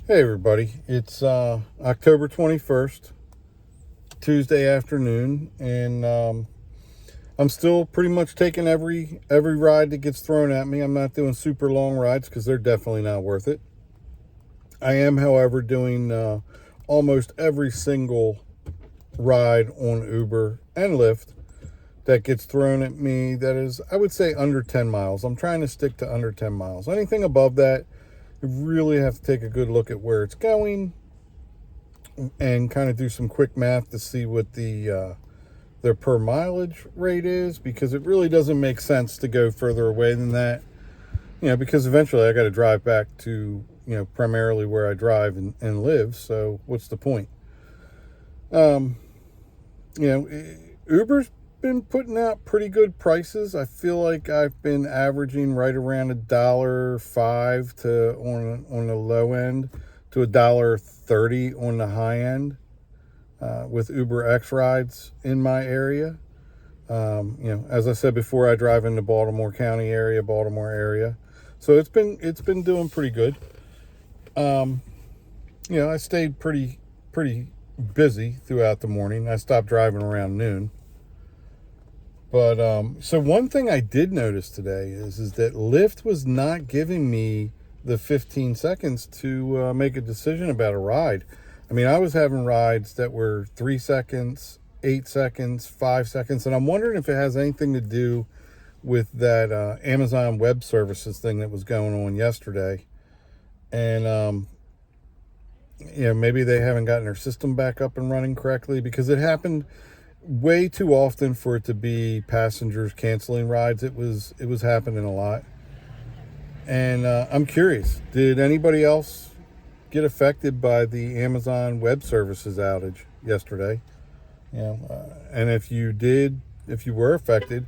Hey everybody, it's October 21st, Tuesday afternoon, and I'm still pretty much taking every ride that gets thrown at me. I'm not doing super long rides because they're definitely not worth it. I am, however, doing almost every single ride on Uber and Lyft that gets thrown at me that is, I would say, under 10 miles. I'm trying to stick to under 10 miles. Anything above that, you really have to take a good look at where it's going and kind of do some quick math to see what their per mileage rate is, because it really doesn't make sense to go further away than that, because eventually I got to drive back to, primarily where I drive and live. So what's the point? Uber's been putting out pretty good prices. I feel like I've been averaging right around $1.05 to on the low end to $1.30 on the high end with Uber X rides in my area. As I said before, I drive in the Baltimore County area, Baltimore area, so it's been doing pretty good. I stayed pretty busy throughout the morning. I stopped driving around noon. But so one thing I did notice today is that Lyft was not giving me the 15 seconds to make a decision about a ride. I mean, I was having rides that were 3 seconds, 8 seconds, 5 seconds, and I'm wondering if it has anything to do with that Amazon Web Services thing that was going on yesterday. And maybe they haven't gotten their system back up and running correctly, because it happened way too often for it to be passengers canceling rides. It was happening a lot. And I'm curious, did anybody else get affected by the Amazon Web Services outage yesterday? And if you were affected,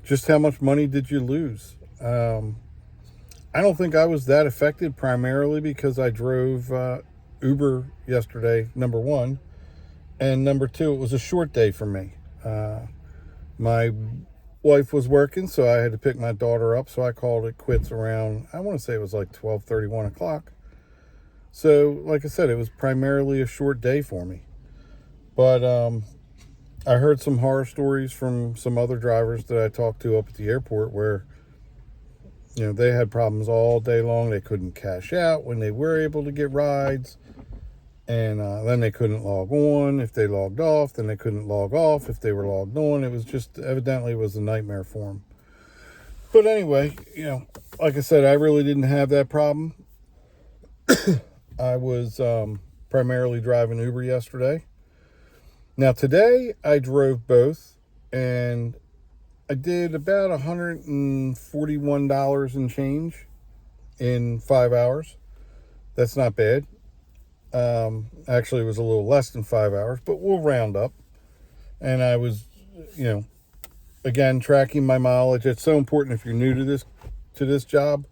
just how much money did you lose? I don't think I was that affected, primarily because I drove Uber yesterday, number one. And number two, it was a short day for me. My wife was working, so I had to pick my daughter up. So I called it quits around, I want to say it was like 12:30, 1 o'clock. So, like I said, it was primarily a short day for me. But I heard some horror stories from some other drivers that I talked to up at the airport where, they had problems all day long. They couldn't cash out when they were able to get rides. And then they couldn't log on. If they logged off, then they couldn't log off if they were logged on. It was just, evidently it was a nightmare for them. But anyway, like I said, I really didn't have that problem. I was primarily driving Uber yesterday. Now today I drove both, and I did about $141 and change in 5 hours. That's not bad. Actually, it was a little less than 5 hours, but we'll round up. And I was, again, tracking my mileage. It's so important if you're new to this job.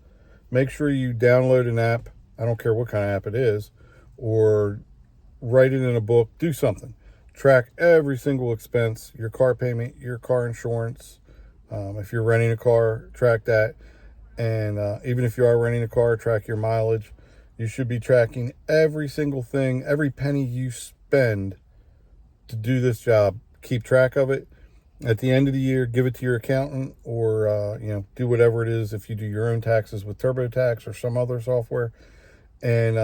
Make sure you download an app. I don't care what kind of app it is, or write it in a book. Do something. Track every single expense, your car payment, your car insurance. If you're renting a car, track that. And even if you are renting a car, track your mileage. You should be tracking every single thing, every penny you spend to do this job. Keep track of it. At the end of the year, give it to your accountant, or do whatever it is. If you do your own taxes with TurboTax or some other software, and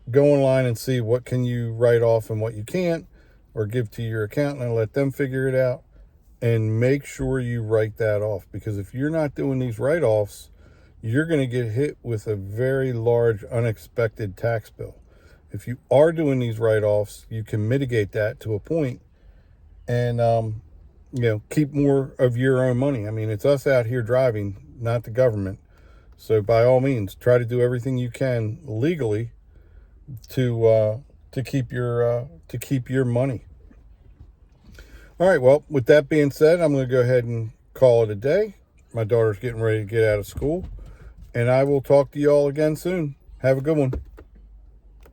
go online and see what can you write off and what you can't, or give to your accountant and let them figure it out. And make sure you write that off, because if you're not doing these write-offs, you're going to get hit with a very large unexpected tax bill. If you are doing these write-offs, you can mitigate that to a point and, keep more of your own money. I mean, it's us out here driving, not the government. So by all means, try to do everything you can legally to keep your money. All right. Well, with that being said, I'm going to go ahead and call it a day. My daughter's getting ready to get out of school. And I will talk to you all again soon. Have a good one.